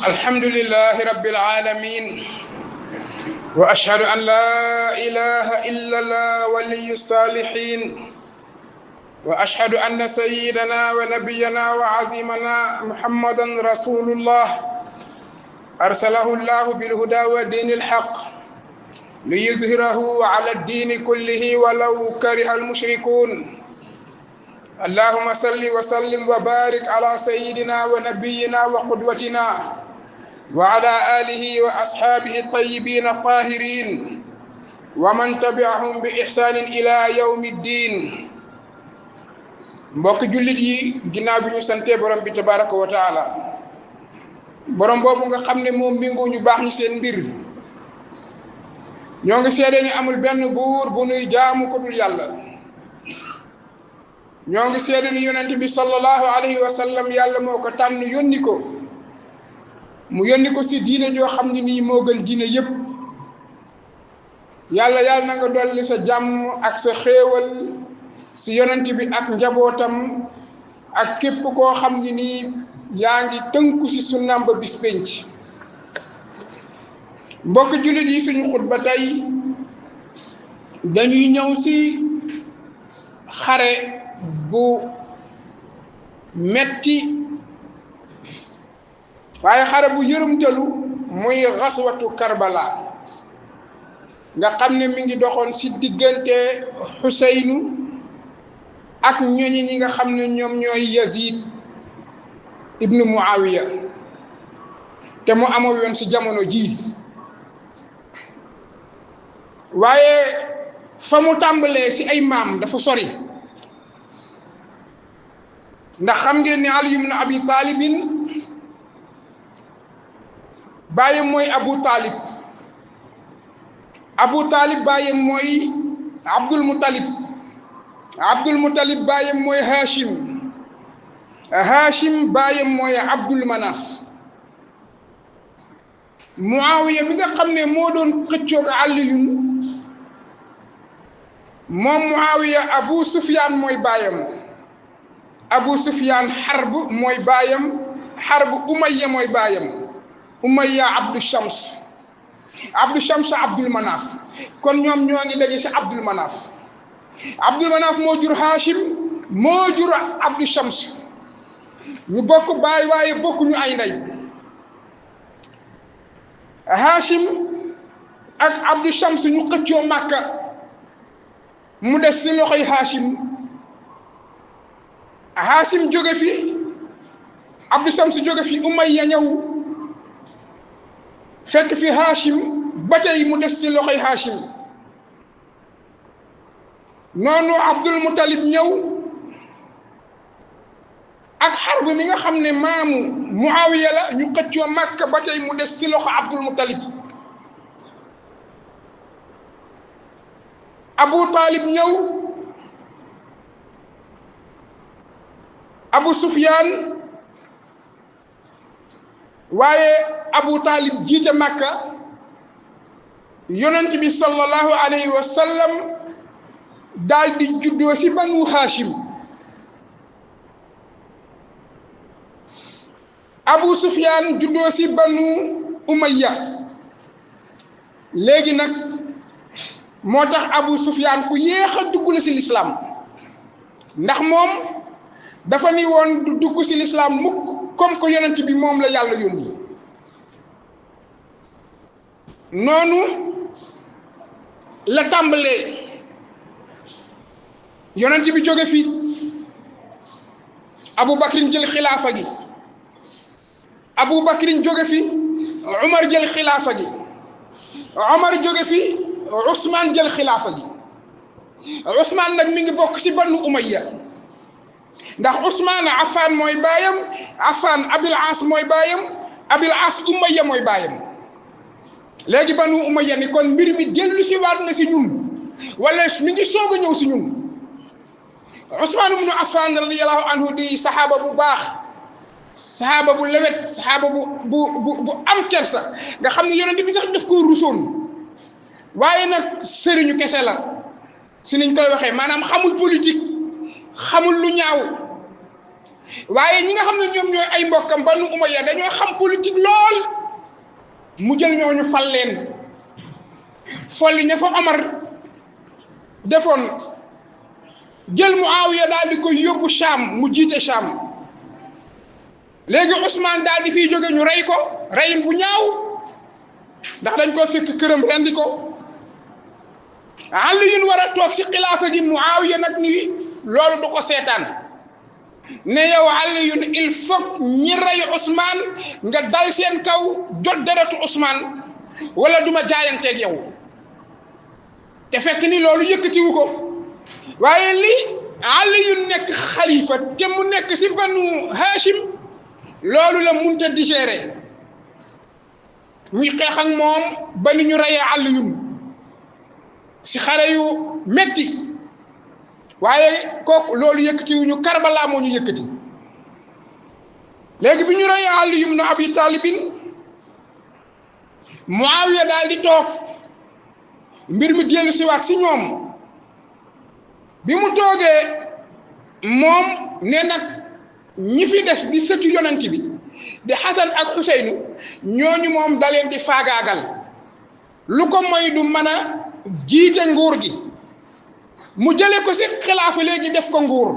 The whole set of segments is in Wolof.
الحمد لله رب العالمين وأشهد أن لا إله إلا الله ولي الصالحين وأشهد أن سيدنا ونبينا وعظيمنا محمدا رسول الله أرسله الله بالهدى ودين الحق ليظهره على الدين كله ولو كره المشركون. اللهم صل وسلم وبارك على سيدنا ونبينا وقدوتنا وعلى آله وأصحابه الطيبين الطاهرين ومن تبعهم بإحسان إلى يوم الدين. mbokk jullit yi ginnaaw bi ñu sante borom bi tabaraka wa taala, borom boobu nga xam ne moom mbingu ñu baax ñi seen mbir, ñoo ngi seede ni amul benn buur bu nuy jaamu ko dul yàlla. ñoo ngi seede ni yonent bi sallallahu alayhi wa sallam yàlla moo ko tànn yónni ko, mu yónni ko si diine joo xam ne nii moo gën diine yépp. yàlla na nga dolli sa jàmm ak sa xéewal si yonent bi ak njabootam ak képp koo xam ne nii yaa ngi tënku si sunnaam ba bis pénc. mbokk jullit yi, suñu xutba tey dañuy ñëw si xare bu metti waaye xare bu yërëmtalu muy xaswatu Karbala nga xam ne mi ngi doxoon si diggante Xuseynu ak ñooñi ñi nga xam ne ñoom ñooy Yazid ibnu Muawiya, te mu amoo yoon si jamono ji. waaye fa mu tàmbalee si ay maam dafa sori, ndax xam ngeen ne Ali ibn Abi Talibin baayam mooy Abu Talib, Abu Talib baayam mooy Abdul Muttalib, Abdul Muttalib baayam mooy Hashim, Hashim baayam mooy Abdul Manaf. Muawiya mi nga xam ne moo doon xëccoog Aliyun, moom Muawiya Abu Sufyaan mooy baayam, Abu Sufyaan Harb mooy baayam, Harb Umayya mooy baayam, Umayya Abdu Shams, Abdu Shams Abdul Manaf. kon ñoom ñoo ngi daje si Abdul Manaf. Abdul Manaf moo jur Hashim, moo jur Abdu Shams, ñu bokk baay waaye bokkuñu ay ndey. Hashim ak Abdu Shams ñu xëccoo Makka, mu des si loxoy Hashim. Hashim jóge fi, Abdu Shams jóge fi, Umayya ñëw fekk fi Hashim, ba tey mu des si loxoy Hashim. noonu Abdul Muttalib ñëw ak Harb mi nga xam ne maamu Muawiya la, ñu xëccoo Makka, ba tey mu des si loxo Abdul Muttalib. Abu Talib ñëw, Abu Sufyaan, waaye Abu Talib jiite Makka. yonent bi sallallahu alayhi wa sallam daal di juddoo si banu Hashim. Abu Sufyaan juddoo si banu Umayya. léegi nag moo tax Abu Sufyaan ku yéex a dugg la si lislaam, ndax moom dafa ni woon du dugg si lislaam mukk comme que yonent bi moom la yàlla yónni. noonu la tàmbalee, yonent bi jóge fi, Abu Bakrin jël xilaafa gi, Abu Bakrin jóge fi, Umar jël xilaafa gi, Umar jóge fi, Usmaan jël xilaafa gi. Usmaan nag mi ngi bokk ci banu Umayya, ndax Usmaan Affaan mooy baayam, Affaan Abil Aas mooy baayam, Abil Aas Umayya mooy baayam. léegi banu Umayya ni kon mbir mi dellu si waat na si ñun, wala mi ngi soog a ñëw si ñun. Usmaan ibnu Affaan radiyallahu anhu di saxaaba bu baax, saxaaba bu lewet, saxaaba bu am kersa, nga xam ne yonent bi sax daf koo rusoon. waaye nag sëriñu kese la si niñ koy waxee, maanaam xamul politique, xamul lu ñaaw. waaye ñi nga xam ne ñoom ñooy ay mbokkam Banu Umayya dañoo xam politique lool mu jël ñooñu fal leen folli ña fa Omar defoon jël Muawiya daal di koy yóbbu Sham mu jiite Sham léegi Ousmane daal di fiy jóge ñu rey ko reyin bu ñaaw ndax dañ koo fekk këram rendi ko Aliyun war a toog ci xilaafa gi Muawiya nag ni loolu du ko seetaan ne yow Aliyun il faut ñi rey Ousmane nga dal seen kaw jot deretu Ousmane wala duma jaayanteeg yow te fekk ni loolu yëkkatiwu ko waaye li Aliyun nekk xalifa te mu nekk ci Banu Hashim loolu la munta digérer muy xeex ak moom ba ni ñu reyee Aliyun ci xare yu metti waaye kooku loolu yëkkatiwuñu Karbala moo ñu yëkkati léegi bi ñu reyee Ali ibn Abi Talibin Muawiya daal di toog mbir mi dellu siwaat ci ñoom bi mu toogee moom ne nag ñi fi des di sëtu yonent bi di Xasan ak Xuseynu ñooñu moom da leen di faagaagal lu ko moy du mën a jiite nguur gi mu jële ko ci xilaafa léegi def ko nguur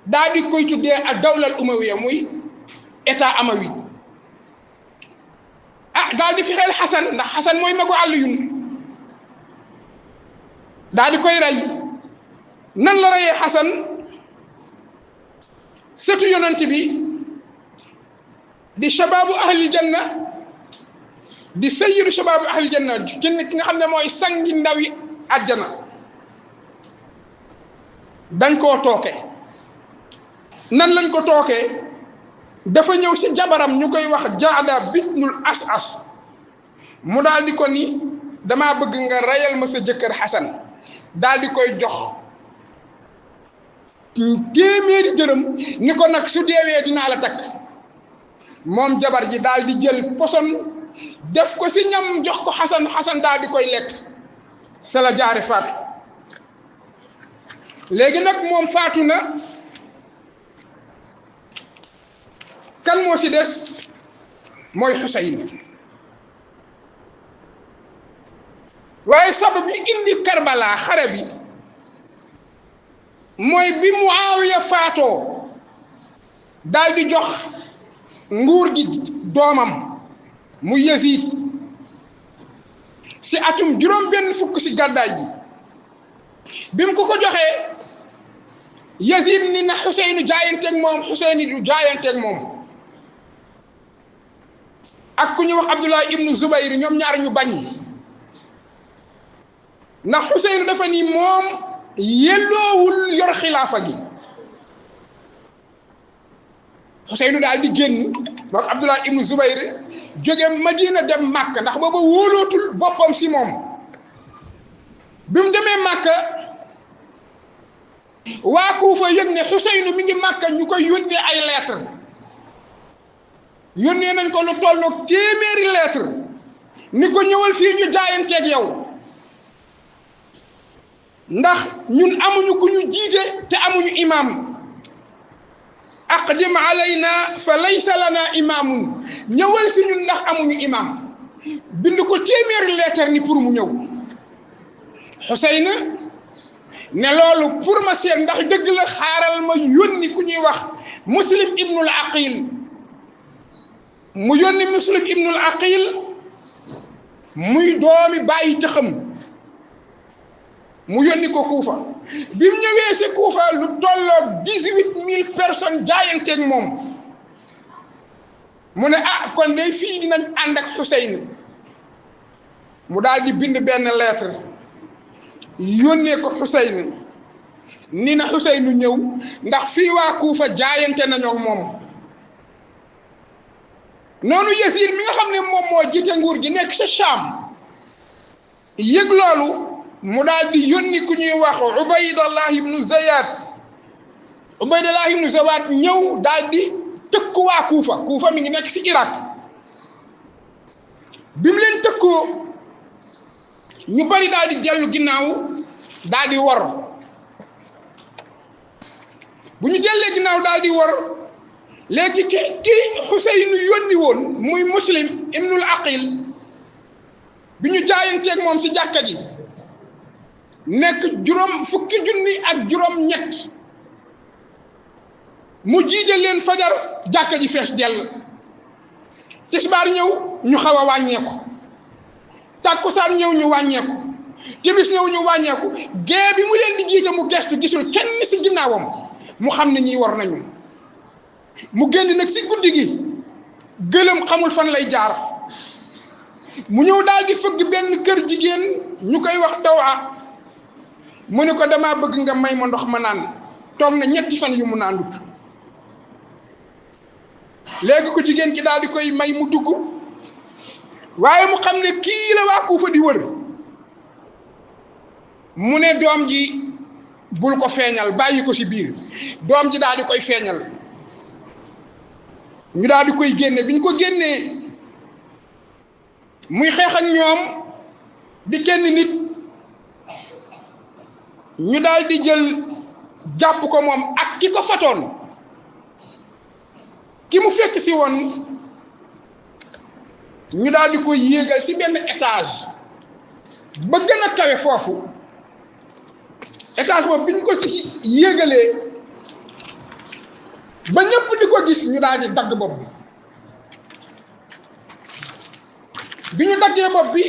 daal di koy tuddee ak dawlal umawiya muy état amawi daal di fexeel Xasan ndax Xasan mooy magu Aliyun daal di koy rey nan la reyee Xasan sëtu yonent bi di shababu ahli janna di sayyidu shababu ahli janna kenn ki nga xam ne mooy sangi ndawi àjjana dañ koo tooke nan lañ ko tookee dafa ñëw ci jabaram ñu koy wax Jaada bitnul As-As mu daal di ko ni dama bëgg nga reyal ma sa jëkkër Xasan daal di koy jox téeméeri dërëm ni ko nag su deewee dinaa la takk moom jabar ji daal di jël poson def ko ci ñam jox ko Xasan Xasan daal di koy lekk sa la jaare faatu léegi nag moom faatu na kan moo ci des mooy Xuseyn waaye sabab yi indi Karbala xare bi mooy bi Muawiya faatoo daal di jox nguur gi doomam mu Yazid ci atum juróom benn fukk ci gàddaay bi bi mu ko joxee Yazid ni na Xuseynu jaayanteeg moom Xuseynu du jaayanteeg moom ak ku ñu wax Abdullah ibnu Zubayr ñoom ñaar ñu bañ ndax Xuseynu dafa ni moom yelloowul yor xilaafa gi Xuseynu daal di génn moom Abdullah ibnu Zubayr jóge Madina dem Màkka ndax booba wóolootul boppam ci moom bi mu demee Màkka waa Kuufa yëg ne Xuseynu mi ngi Màkka ñu koy yónnee ay lettre yónnee nañ ko lu tolloog téeméeri lettre ni ko ñëwal fii ñu jaayanteeg yow ndax ñun amuñu ku ñu jiite te amuñu imam aqdim alayna fa laysa lana imamun ñëwal si ñun ndax amuñu imam bind ko téeméeri lettre ni pour mu ñëw Xuseyna ne loolu pour ma seet ndax dëgg la xaaral ma yónni ku ñuy wax Muslim ibnul Aqil mu yónni Muslim ibnul Aqil muy doomi bàyyi tëxam mu yónni ko Kuufa bi mu ñëwee si Kuufa lu tolloog 18,000 personnes jaayanteeg moom mu ne kon day fii dinañ ànd ak Xuseyn mu daal di bind benn lettre yónnee ko Xuseyn ni na Xuseynu ñëw ndax fii waa Kuufa jaayante nañoo moom noonu Yazid mi nga xam ne moom moo jiite nguur gi nekk sa Sham yëg loolu mu daal di yónni ku ñuy wax Ubaydallah ibnu Zawad ñëw daal di tëkku waa Kuufa mi ngi nekk ci Irak bi mu leen tëkkoo ñu bari daal di dellu ginnaaw daal di wor bu ñu dellee ginnaaw daal di wor léegi ki Xuseynu yónni woon muy Muslim ibnul Aqil bi ñu jaayanteeg moom si jàkka ji nekk fukki junni ak juróom ñett mu jiite leen fajar jàkka ji fees dell tisbaar ñëw ñu xaw a wàññeeku tàkkusaan ñëw ñu wàññeeku timis ñëw ñu wàññeeku gée bi mu leen di jiite mu gestu gisul kenn si ginnaawam mu xam ne ñii war nañu mu génn nag si guddi gi gëlëm xamul fan lay jaar mu ñëw daal di fëgg benn kër jigéen ñu koy wax Tawaa mu ne ko dama bëgg nga may ma ndox ma naan toog na ñetti fan yu mu naandut léegi ko jigéen ki daal di koy may mu dugg waaye mu xam ne kii la waa Kuufa di wër mu ne doom ji bul ko feeñal bàyyi ko si biir doom ji daal di koy feeñal ñu daal di koy génne bi ñu ko génnee muy xeex ak ñoom di kenn nit ñu daal di jël jàpp ko moom ak ki ko fatoon ki mu fekk si woon ñu daal di koy yéegal si benn étage ba gën a kawe foofu étage boobu bi ñu ko ci yéegalee ba ñëpp di ko gis ñu daal di dagg bopp bi ñu daggee bopp bi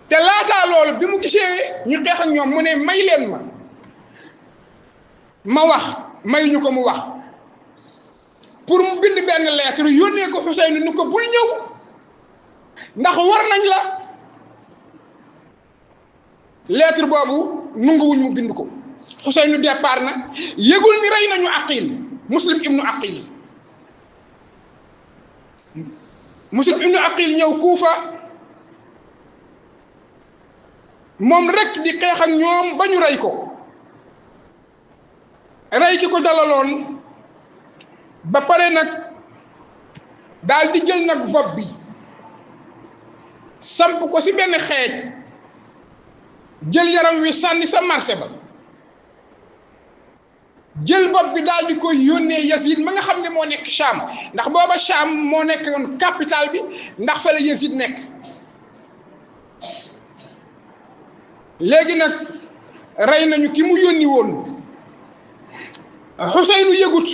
te laataa loolu bi mu gisee ñu xeex ak ñoom mu ne may leen ma wax may ñu ko mu wax pour mu bind benn lettre yónnee ko Xuseynu ni ko bul ñëw ndax war nañ la lettre boobu nanguwuñ mu bind ko Xuseynu départ na yëgul ni rey nañu Aqil Muslim ibnu Aqil ñëw Kuufa moom rek di xeex ak ñoom ba ñu rey ko rey ki ko dalaloon ba pare nag daal di jël nag bopp bi samp ko ci benn xeej jël yaram wi sànni sa marché ba jël bopp bi daal di koy yónnee Yazid ma nga xam ne moo nekk Cham ndax booba Cham moo nekk woon capital bi ndax fa la Yazid nekk léegi nag rey nañu ki mu yónni woon Xuseynu yëgut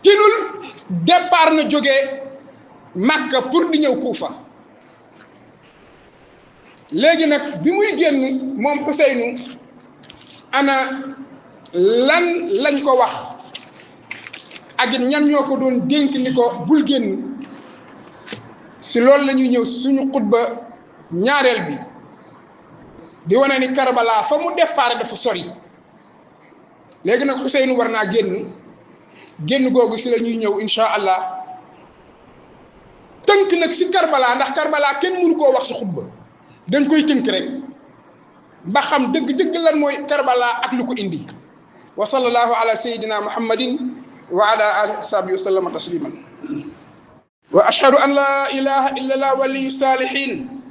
tinul départ na jóge Makka pour di ñëw Kuufa léegi nag bi muy génn moom Xuseynu ana lan lañ ko wax ak it ñan ñoo ko doon dénk ni ko bul génn si loolu la ñuy ñëw suñu xutba ñaareel bi di wane ni Karbala fa mu départ dafa sori léegi nag Xuseynu war naa génn googu si la ñuy ñëw insha allah tënk nag si Karbala ndax Karbala kenn mënu koo wax si xutba dañ koy tënk rek ba xam dëgg-dëgg lan mooy Karbala ak lu ko indi wa sallallahu ala sayyidina muhammadin wa ala alihi wa sahbihi wa sallama tasliman wa ashhadu an la ilaha illa allah waliyu salihin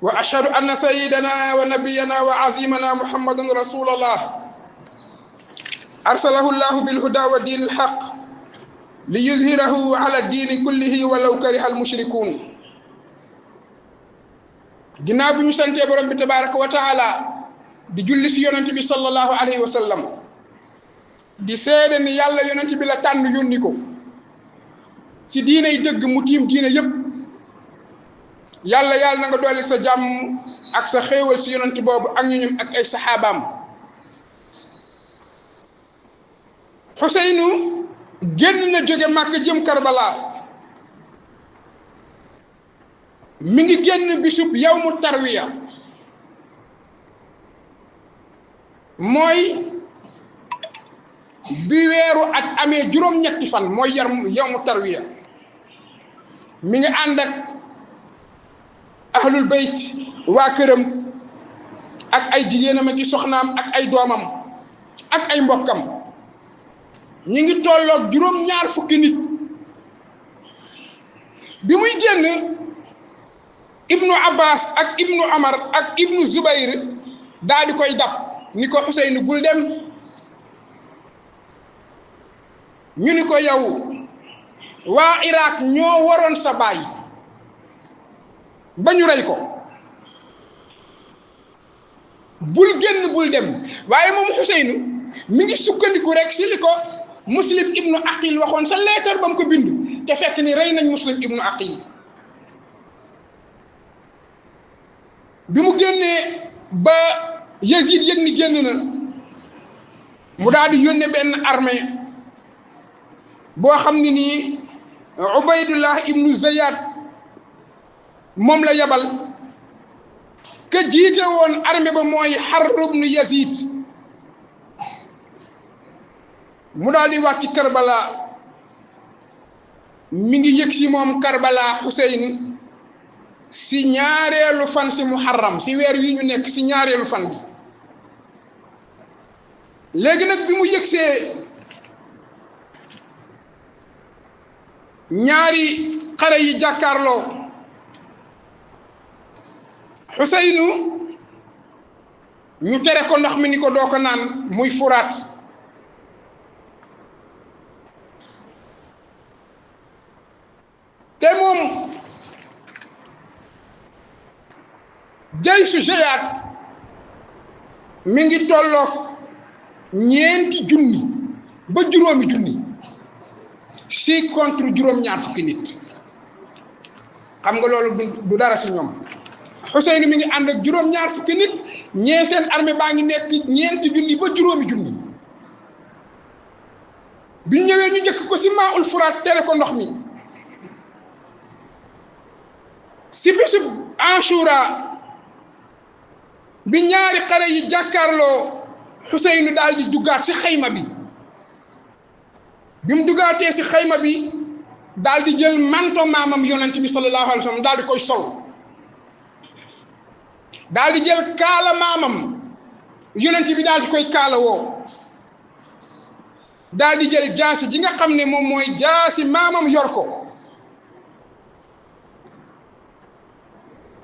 wa ashhadu anna sayyidana wa nabiyyana wa azimana muhammadan rasulullah arsalahu allah bil huda wa dinil haqq liyuzhirahu ala dini kullihi walaw kariha al mushrikun ginnaaw bi ñu santee borom bi tabaraka wa taala di julli si yonent bi sallallahu alayhi wa sallam di seede ni yàlla yonent bi la tànn yónni ko ci diinay dëgg mu tiim diine yépp yàlla na nga dolli sa jàmm ak sa xéewal si yonent boobu ak ñoñam ak ay saxaabaam Xuseynu génn na jóge Màkka jëm Karbala mi ngi génn bisub yawmu tarwiya mooy bi weeru ak amee juróom-ñetti fan mooy yawmu tarwiya mi ngi ànd ak ahlul bayt waa këram ak ay jigéenam ak i soxnaam ak ay doomam ak ay mbokkam ñi ngi tolloog juróom-ñaar fukki nit bi muy génn ibnu abbas ak ibnu amar ak ibnu zubayr daal di koy dab ni ko Xuseynu bul dem ñu ni ko yow waa Irak ñoo waroon sa baay ba ñu rey ko, bul génn bul dem. waaye moom Xuseynu mi ngi sukkandiku rek si li ko Muslim ibnu Aqil waxoon sa leetar ba mu ko bind, te fekk ni rey nañ Muslim ibnu Aqil. bi mu génnee ba Yazid yëg ni génn na, mu daal di yónnee benn armée boo xam ne nii Ubaydullah ibnu Ziyad moom la yabal. ka jiite woon armée ba mooy Harb ibnu Yazid. mu daal di wàcc Karbala, mi ngi yëg si moom Karbala Xuseyn si ñaareelu fan si Muharram, si weer wi ñu nekk si ñaareelu fan bi. léegi nag bi mu yëgsee ñaari xare yi jàkkaarloo, Xuseynu ñu tere ko ndox mi ni ko doo ko naan, muy Furaat. te moom jaysu Jayaat mi ngi tolloog ñeenti junni ba juróomi junni si contre juróom-ñaar fukki nit. xam nga loolu du dara si ñoom. Xuseynu mi ngi ànd ak juróom-ñaar fukki nit, ñee seen armée baa ngi nekk ñeenti junni ba juróomi junni. bi ñëwee ñu njëkk ko si Maaul Furaat tere ko ndox mi. si bisub Ashura bi ñaari xare yi jàkkaarloo, Xuseynu daal di duggaat si xayma bi. bi mu duggaatee si xayma bi daal di jël manto maamam yonent bi sallallahu alayhi wa sallam daal di koy sol, daal di jël kaala maamam yonent bi daal di koy kaala woo, daal di jël jaasi ji nga xam ne moom mooy jaasi maamam yor ko.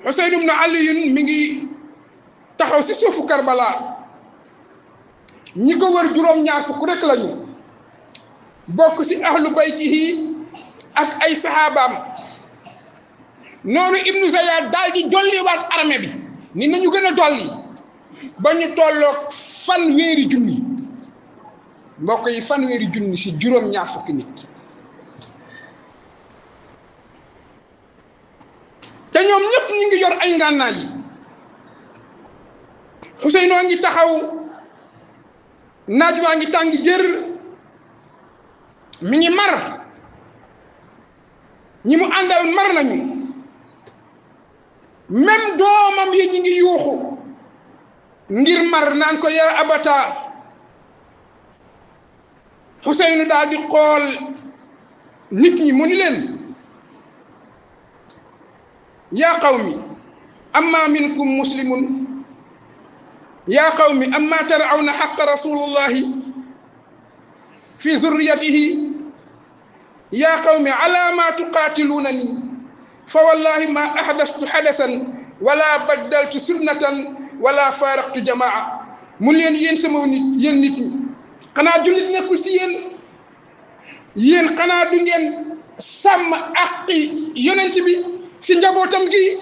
Xuseyn ibnu Aliyun mi ngi taxaw si suufu Karbala, ñi ko wër juróom-ñaar fukk rek lañu, bokk si ahlu baytihi ak ay saxaabaam. noonu ibnu Ziyad daal di dolliwaat armée bi ni nañu gën a dolli ba ñu tolloog fanweeri junni. mbokk yi fanweeri junni si juróom-ñaar fukki nit. te ñoom ñëpp ñu ngi yor ay ngànnaay yi. Xuseynoo ngi taxaw, naaj waa ngi tàng jër, mi ngi mar, ñi mu àndal mar nañu, même doomam yi ñi ngi yuuxu ngir mar naan ko yaa abata. Xuseynu daal di xool nit ñi mu ni leen yaa qawmi amma minkum muslimun, yaa qawmi amma tarawna xaqa rasulullahi fi zurriyatihi, yaa qawmi ala ma tuqatilunani fa wallahi ma ahdastu hadasan wala baddaltu sunnatan wala faraqtu jamaa. mun leen yéen sama nit, yéen nit ñi, xanaa jullit nekkul si yéen xanaa du ngeen sàmm aqi yonent bi si njabootam gi?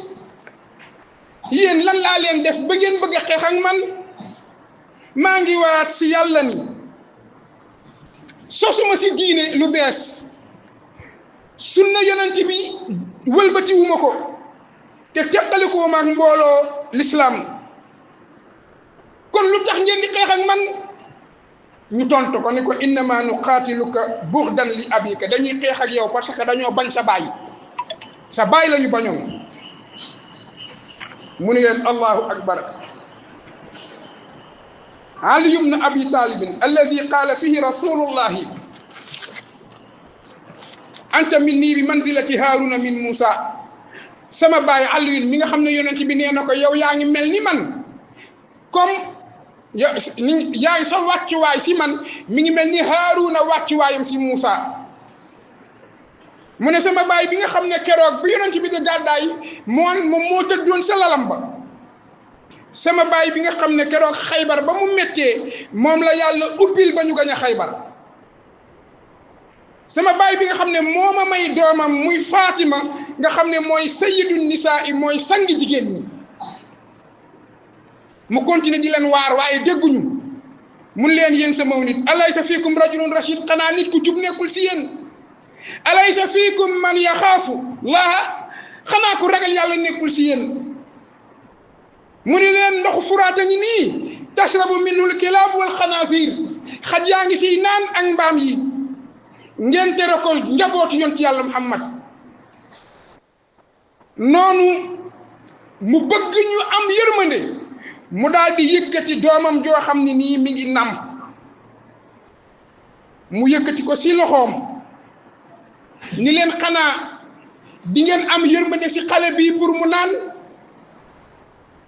yéen lan laa leen def ba ngeen bëgg a xeex ak man? maa ngi waat si yàlla ni sosuma si diine lu bees, sunna yonent bi wëlbatiwuma ko, te teqalikoo maag mbooloo lislaam. kon lu tax ngeen di xeex ak man? ñu tontu ko ni ko innama nuqaatiluka bughdan li abika, dañuy xeex ak yow parce que dañoo bañ sa baay la ñu bañoon. mu ni leen allahu akbar. Ali ibn Abi Talib allazi qaala fihi rasulullahi anta minni bi manzilati Haaruna min Muusa. sama baay Aliyun mi nga xam ne yonent bi nee na ko yow yaa ngi mel ni man, comme yaa ngi sa wàccuwaay si man mi ngi mel ni Haaruna wàccuwaayam si Muusa. mu ne sama baay bi nga xam ne keroog bi yonent bi di gàddaay moom moo tëddoon sa lalam ba. sama baay bi nga xam ne keroog Xaybar ba mu méttee moom la yàlla ubbil ba ñu gañ a Xaybar. sama baay bi nga xam ne moo ma may doomam muy Fatima nga xam ne mooy sayyidun nisaa yi mooy sangi jigéen ñi. mu continuer di leen waar waaye dégguñu mun leen yéen sama nit alaysa fiikum rajulun rashid xanaa nit ku jub nekkul si yéen alaysa fiikum man yaxaafu laaha xanaa ku ragal yàlla nekkul si yéen mu ni leen ndoxu furaata ngi nii tashrabu minhul kilaab wal xanaasiir xaj yaa ngi siy naan ak mbaam yi ngeen tere ko njabootu yonent yàlla Muhammad noonu mu bëgg ñu am yërmande mu daal di yëkkati doomam joo xam ne nii mi ngi nam mu yëkkati ko si loxoom ni leen xanaa di ngeen am yërmande si xale bii pour mu naan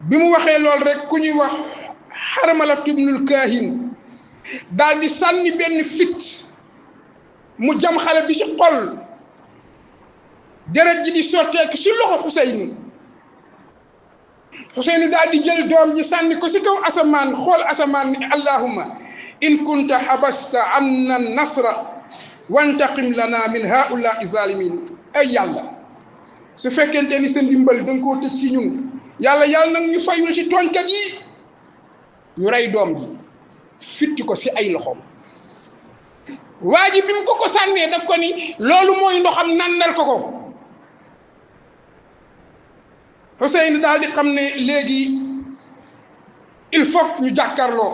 bi mu waxee lool rek ku ñuy wax Harmala ibnul Kaahin daal di sànni benn fit mu jam xale bi si xol deret ji di sotteeku si loxo Xuseynu daal di jël doom ji sànni ko si kaw asamaan xool asamaan ni allahumma in kunta habasta anna nasra wantaqim lana min haulaai zalimin ay yàlla su fekkente ni sa ndimbal da nga koo tëj si ñun yàlla nag ñu fayul si tooñkat yi ñu rey doom ji fitti ko si ay loxoom waa ji bi mu ko sànnee daf ko ni loolu mooy ndoxam nandal ko Xuseyn daal di xam ne léegi il faut ñu jàkkaarloo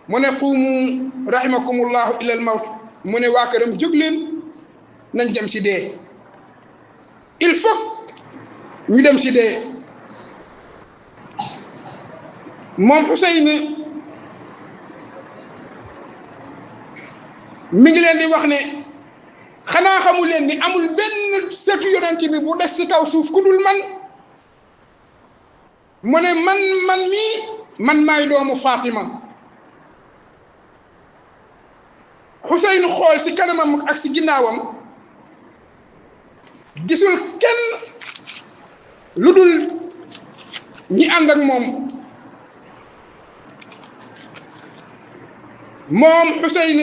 mu ne quumu rahimakumullahu ilal mawt mu ne waa këram jóg leen nañ dem si dee il faut ñu dem si dee moom Xuseyn mi ngi leen di wax ne xanaa xamu leen ni amul benn setu yonent bi bu des si kaw suuf ku dul man mu ne man maay doomu Fatima Xuseyn xool si kanamam ak si ginnaawam gisul kenn lu dul ñi ànd ak moom Xuseyn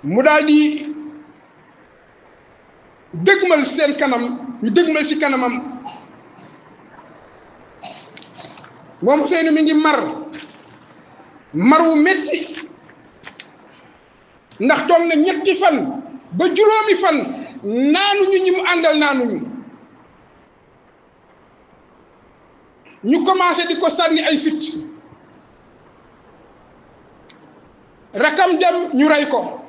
mu daal di dëgmal seen kanam ñu dëgmal si kanamam moom Xuseyn mi ngi mar wu metti ndax toog na ñetti fan ba juróomi fan naanuñu ñi mu àndal naanuñu ñu commencé di ko sànni ay fit rakam dem ñu rey ko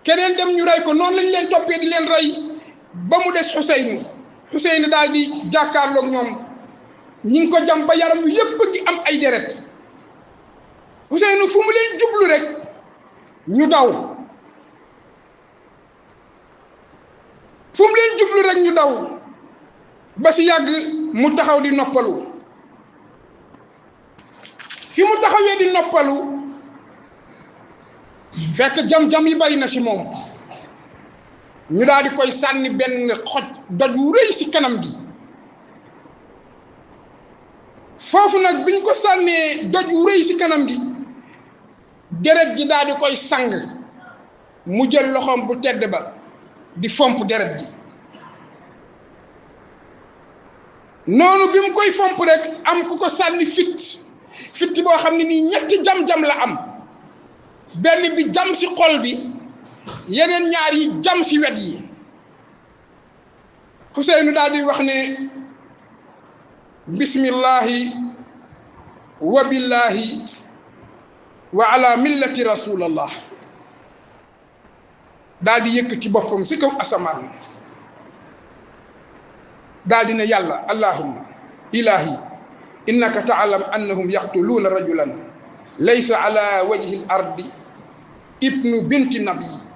keneen dem ñu rey ko noonu lañ leen toppee di leen rey ba mu des Xuseyn daal di jàkkaarloog ñoom ñi ngi ko jam ba yaram wi yépp ngi am ay deret Xuseyn fu mu leen jublu rek ñu daw fu mu leen jublu rek ñu daw ba si yàgg mu taxaw di noppalu fi mu taxawee di noppalu fekk jam-jam yi bari na si moom ñu daal di koy sànni benn xoj doj wu rëy si kanam gi foofu nag biñ ko sànnee doj wu rëy si kanam gi deret ji daal di koy sang mu jël loxoom bu tedd ba di fomp deret ji noonu bi mu koy fomp rek am ku ko sànni fitt boo xam ne nii ñetti jam-jam la am benn bi jam si xol bi yeneen ñaar yi jam si wet yi Xuseyn daal di wax ne bismillahi wa billahi wa ala millati rasulallah daal di yëkkati boppam si kaw asamaan daal di ne yàlla allahumma ilahi innaka taalam annahum yaqtuluuna rajulan laysa ala wajhi al ardi ibnu binti nabi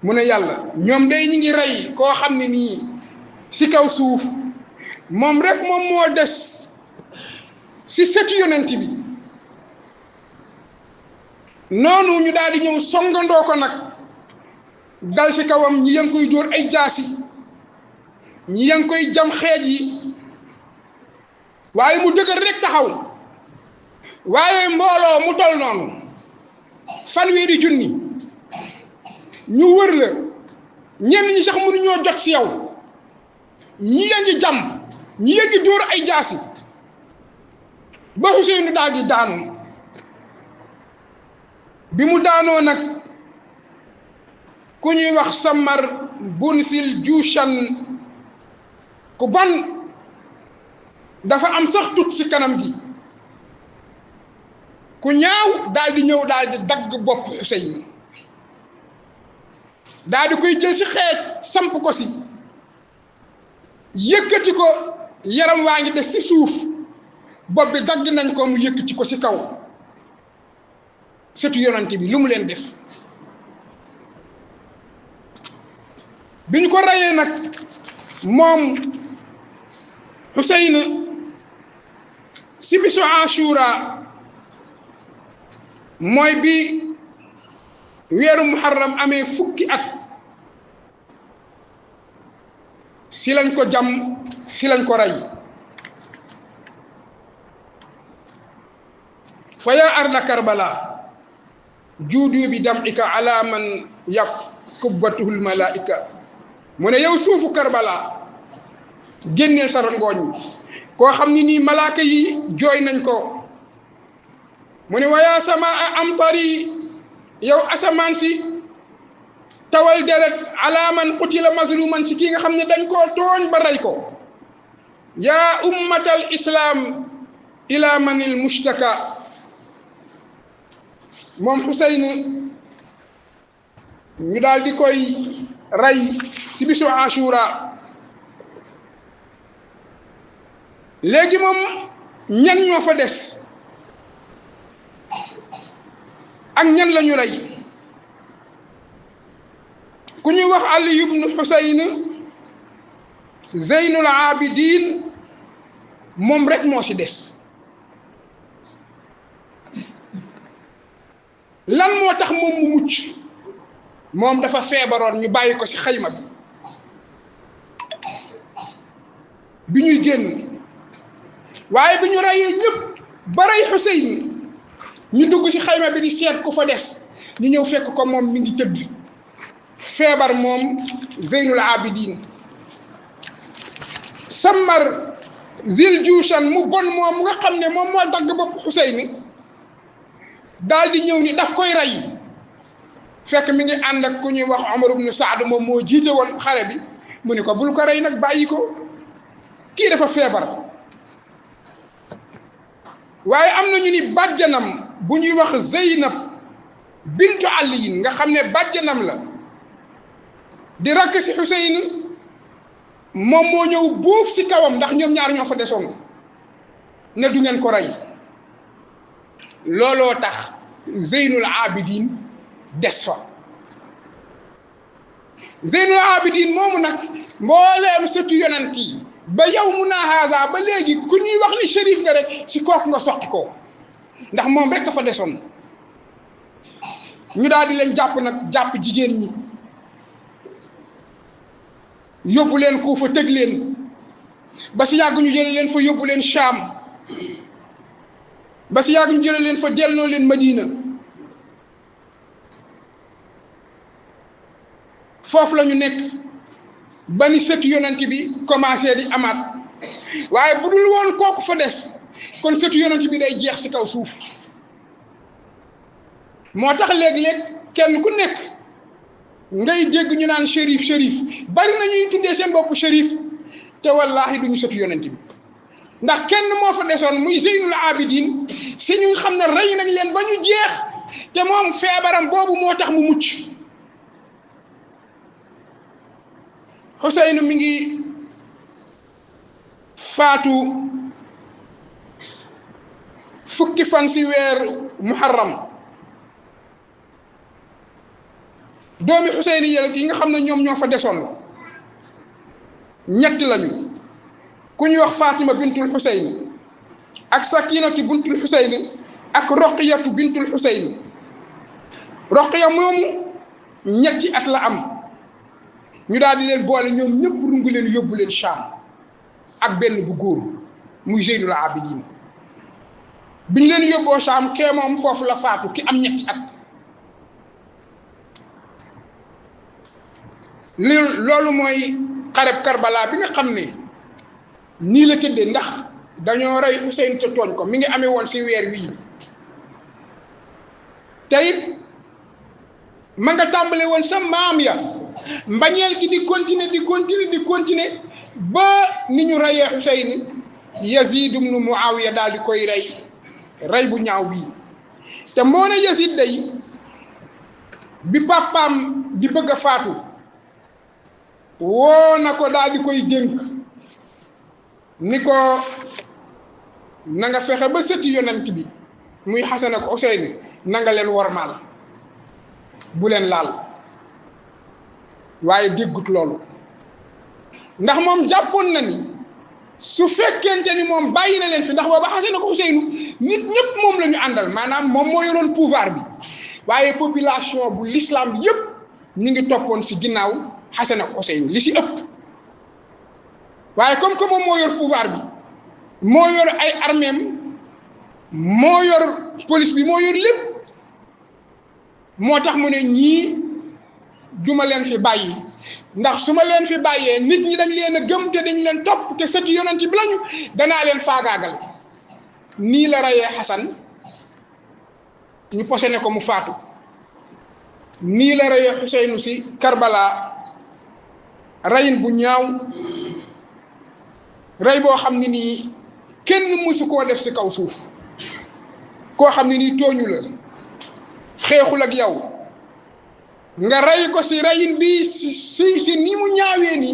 mu ne yàlla ñoom day ñi ngi rey koo xam ne nii si kaw suuf moom rek moom moo des si setu yonent bi noonu ñu daal di ñëw songandoo ko nag dal si kawam ñi yang koy dóor ay jaasi ñi yang koy jam xeej yi waaye mu dëgër rek taxaw waaye mbooloo mu tol noonu fanweeri junni ñu wër la ñenn ñi sax mënuñoo jot si yow ñi ya ngi jàmm ñi ya ngi dóor ay jaasi ba Xuseynu daal di daanu bi mu daanoo nag ku ñuy wax Sammar bun sil Juushan ku ban dafa am sax tut ci kanam gi ku ñaaw daal di ñëw daal di dagg bopp Xuseynu daal di koy jël ci xeej samp ko ci yëkkati ko yaram waa ngi des ci suuf bopp bi dagg nañ ko mu yëkkati ko ci kaw sëtu yonante bi lu mu leen def bi ñu ko reyee nag moom Xuseyn ci bisu Ashura mooy bi weeru muharram amee fukki at si lañ ko jam si lañ ko rey fa yaa arda Karbala juudu bi dam'ika ala man yakubbatuhu lmalaika mu ne yow suufu Karbala génneel sa rangooñ koo xam ni nii malaaka yi jooy nañ ko mu ne wa yaa samaa amtari yow asamaan si tawal deret ala man qutila mazluman ci kii nga xam ne dañ koo tooñ ba rey ko yaa ummatal islam ila manil mushtaka moom Xuseyn ñu daal di koy rey si bisu Ashura léegi moom ñan ñoo fa des ak ñan la ñu rey ku ñuy wax Ali ibn Xuseyn Zeynul Abidin moom rek moo ci des lan moo tax moom mu mucc moom dafa feebaroon ñu bàyyi ko ci xayma bi ñuy génn waaye bi ñu reyee ñëpp ba rey Xuseyn ñu dugg ci xayma bi di seet ku fa des ñu ñëw fekk ko moom mi ngi tëdd feebar moom Zeynul Abidin Sammar zil Juushan mu bon moom nga xam ne moom moo dagg bopp Xuseyn daal di ñëw ni daf koy rey fekk mi ngi ànd ak ku ñuy wax Omar ibn Saad moom moo jiite woon xare bi mu ne ko bul ko rey nag bàyyi ko kii dafa feebar waaye am na ñu ni bàjjanam bu ñuy wax Zeynab bintu Aliyin nga xam ne bàjjanam la di rakk ci Xuseyn moom moo ñëw buuf ci kawam ndax ñoom ñaar ñoo fa desoon ne du ngeen ko rey looloo tax Zeynul Abidin des fa Zeynul Abidin moomu nag mbooleem sëtu yonent yi ba yow mu naa haasa ba léegi ku ñuy wax ni shérif nga rek ci kooku nga soqi ko ndax moom rek a fa desoon ñu daal di leen jàpp nag jàpp jigéen ñi yóbbu leen Kuufa tëj leen ba si yàgg ñu jële leen fa yóbbu leen Shaam ba si yàgg ñu jële leen fa delloo leen Madina foofu la ñu nekk ba ni sëtu yonent bi commencé di amaat waaye bu dul woon kooku fa des kon sëtu yonent bi day jeex ci kaw suuf moo tax léeg-léeg kenn ku nekk ngay dégg ñu naan shérif shérif bari na ñuy tuddee seen bopp shérif te wallaahi duñu sëtu yonent bi ndax kenn moo fa desoon muy Zeynul Abidin si ñu xam ne rey nañ leen ba ñu jeex te moom feebaram boobu moo tax mu mucc Xuseyn mi ngi faatu fukki fan ci weer muharram doomi Xuseyn yi nga xam ne ñoom ñoo fa desoon ñett lañu ku ñuy wax Fatima bintul Xuseyn ak Sakinatu bintul Xuseyn ak Roqiyatu bintul Xuseyn Roqiya moomu ñetti at la am ñu daal di leen boole ñoom ñëpp rungu leen yóbbu leen Shaam ak benn bu góor muy Zeynul Abidin biñ leen yóbboo Saam kee moom foofu la faatu ki am ñetti at loolu mooy xareb Karbala bi nga xam ne nii la tëddee ndax dañoo rey Xuseyn te tooñ ko mi ngi amee woon si weer wii te it ma nga tàmbale woon sa maam ya mbañeel gi di continuer ba ni ñu reyee Xuseyn Yazid ibnu Muawiya daal di koy rey bu ñaaw bii te moo ne Yazid day bi papaam di bëgg a faatu woo na ko daal di koy dénk ni ko na nga fexe ba sëti yonent bi muy Xasan ak Xuseyn na nga leen wormaal bu leen laal waaye déggut loolu ndax moom jàppoon na ni su fekkente ni moom bàyyi na leen fi ndax booba Xasan ak Xuseyn nit ñëpp moom la ñu àndal maanaam moom moo yoroon pouvoir bi waaye population bu l'islam yëpp ñu ngi toppoon si ginnaaw Xasan ak Xuseyn li si ëpp waaye comme que moom moo yor pouvoir bi moo yor ay arméem moo yor police bi moo yor lépp moo tax mu ne ñii duma leen fi bàyyi ndax su ma leen fi bàyyee nit ñi dañ leen a gëm te dañ leen topp te sëti yonent bi lañu danaa leen faagaagal nii la reyee Xasan ñu posone ko mu faatu nii la reyee Xuseynu si Karbala reyin bu ñaaw rey boo xam ne nii kenn mësu koo def si kaw suuf koo xam ne nii tooñu la xeexul ak yow nga rey ko si reyin bi si ni mu ñaawee ni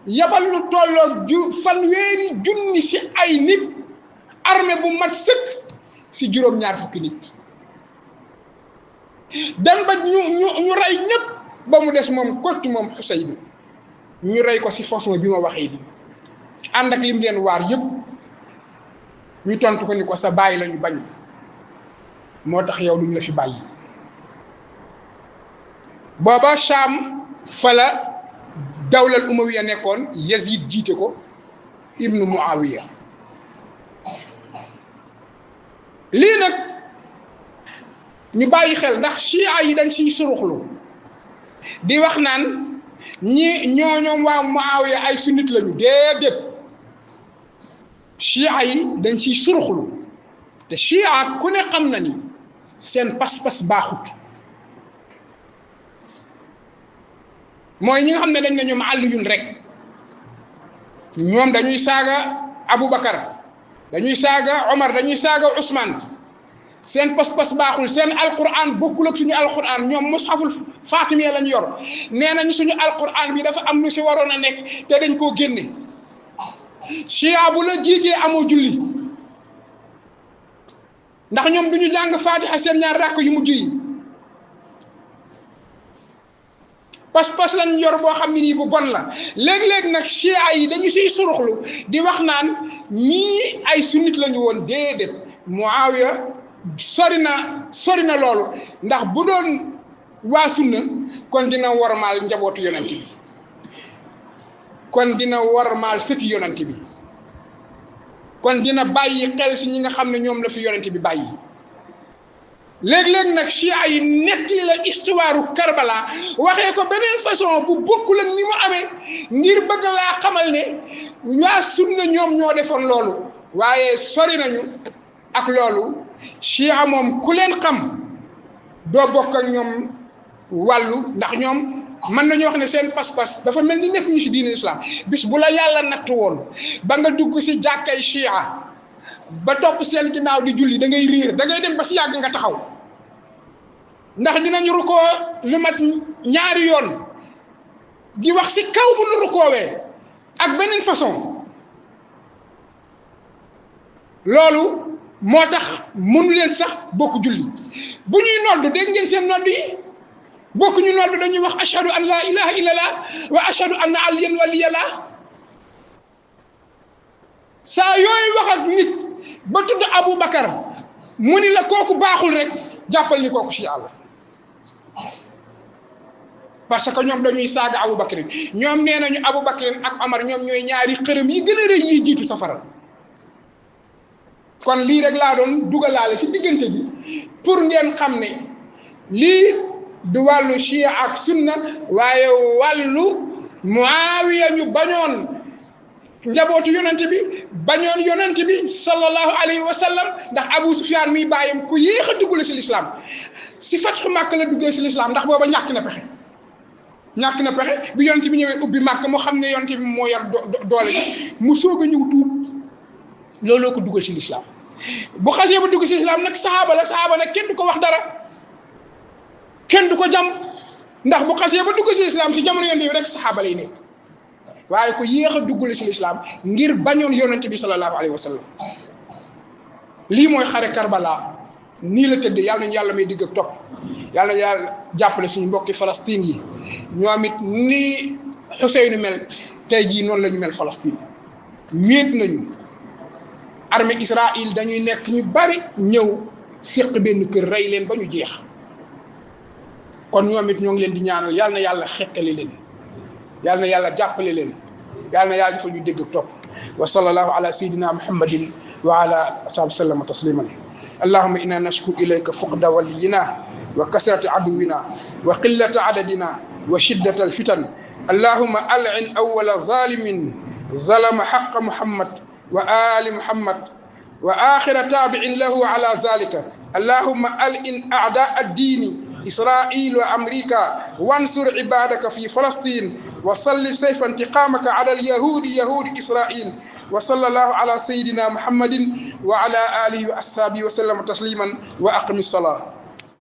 yabal lu tolloo fanweeri junni si ay nit armée bu mat sëkk si juróom-ñaar fukki nit dem ba ñu rey ñëpp ba mu des moom kott moom Xuseyn ñu rey ko si façon bi ma waxee bi ànd ak lim leen waar yëpp ñu tontu ko ni ko sa bàyyi lañu bañ moo tax yow duñ la fi bàyyi booba Sham fa la dawlal umawiya nekkoon Yazid jiite ko ibnu Muawiya lii nag ñu bàyyi xel ndax chia yi dañ siy suruxlu di wax naan ñoom waa Muawiya ay sunnit lañu déedéet chia yi dañ siy suruxlu te chia ku ne xam na ni seen pas-pas baaxut mooy ñi nga xam ne dañ ne ñoom Aliyun rek ñoom dañuy saaga Aboubacar dañuy saaga Omar dañuy saaga Ousmane seen pas-pas baaxul seen alquran bokkul ak suñu alquran ñoom mushaful Faatimiya lañ yor nee nañu suñu alquran bi dafa am lu si waroon a nekk te dañ koo génne chia bu la jiitee amoo julli ndax ñoom duñu jàng Faatiha seen ñaar ràkk yu mujj yi pas-pas lañ yor boo xam ne nii bu bon la léeg-léeg nag chia yi dañu siy suruxlu di wax naan ñii ay sunnit lañu woon déedéet Muawiya sori na loolu ndax bu doon waa sunna kon dina wormaal njabootu yonent bi kon dina wormaal sëti yonent bi kon dina bàyyi xel si ñi nga xam ne ñoom la fi yonent bi bàyyi léeg-léeg nag chia yi nettali la histoire Karbala waxee ko beneen façon bu bokkul ak ni mu amee ngir bëgg laa xamal ne waa sunna ñoom ñoo defoon loolu waaye sori nañu ak loolu chia moom ku leen xam doo bokk ak ñoom wàllu ndax ñoom mën nañu wax ne seen pas-pas dafa mel ni nekk ñu si diine islam bis bu la yàlla natt woon ba nga dugg si jàkkay chia ba topp seen ginnaaw di julli da ngay riir da ngay dem ba si yàgg nga taxaw ndax dinañu rukkoo lu mat ñaari yoon di wax si kaw bu nu rukkoowee ak beneen façon loolu moo tax mënu leen sax bokk julli bu ñuy nodd dégg ngeen seen nodd yi bokk ñu nodd dañuy wax ashhadu an la ilaha illallah wa ashhadu anna aliyan waliyallah saa yooyu wax ak nit ba tudd Aboubacar mu ni la kooku baaxul rek jàppal ni kooku si yàlla parce que ñoom dañuy saaga Aboubacar ñoom nee nañu Aboubacar ak Omar ñoom ñooy ñaari xërëm yi gën a rëy yi jiitu safara kon lii rek laa doon dugalaale ci diggante bi pour ngeen xam ne lii du wàllu chia ak sunna waaye wàllu Muawiya ñu bañoon njabootu yonent bi bañoon yonent bi sallallahu alayhi wa sallam ndax Abu Sufyaan miy bàyyam ku yéex a dugg ci lislaam si fatxu Màkka la duggee ci lislaam ndax booba ñàkk na pexe bi yonent bi ñëwee ubbi Màkka mu xam ne yonent bi moo yor doole ji mu soog a ñëw tuub looloo ko duggal ci lislaam bu xasee ba dugg ci lislaam nag saxaaba nag kenn du ko wax dara kenn du ko jam ndax bu xasee ba dugg ci lislaam si jamono yonent bi rek saxaaba lay nekk waaye ko yéex a duggale ci lislaam ngir bañoon yonent bi sallallahu alayhi wa sallam lii mooy xare Karbala nii la tëdd yàlla nañu yàlla may digg ak topp yàlla na yàlla jàppale suñu mbokki Palestine yi ñoom it nii Xuseynu mel tey jii noonu la ñu mel Palestine wéet nañu armée Israël dañuy nekk ñu bari ñëw séq benn kër rey leen ba ñu jeex kon ñoom it ñoo ngi leen di ñaanal yàlla na yàlla xettali leen yàlla na yàlla jàppale leen yàlla na yàlla defal ñu dégg ak topp wa sallallahu ala sayyidina muhammadin wa ala ashabi sallama tasliman allahumma inna nashku ilayka fuqda waliyina wa kasrata aduwina wa qillata adadina wa shiddata alfitan allahumma al'in awwala zalimin zalama haqqa muhammad wa ali muhammad wa akhira tabi'in lahu ala zalika allahumma al'in a'da ad-din إسرائيل وأمريكا وانصر عبادك في فلسطين وسلط سيف انتقامك على اليهود يهود إسرائيل وصلى الله على سيدنا محمد وعلى آله وأصحابه وسلم تسليما وأقم الصلاة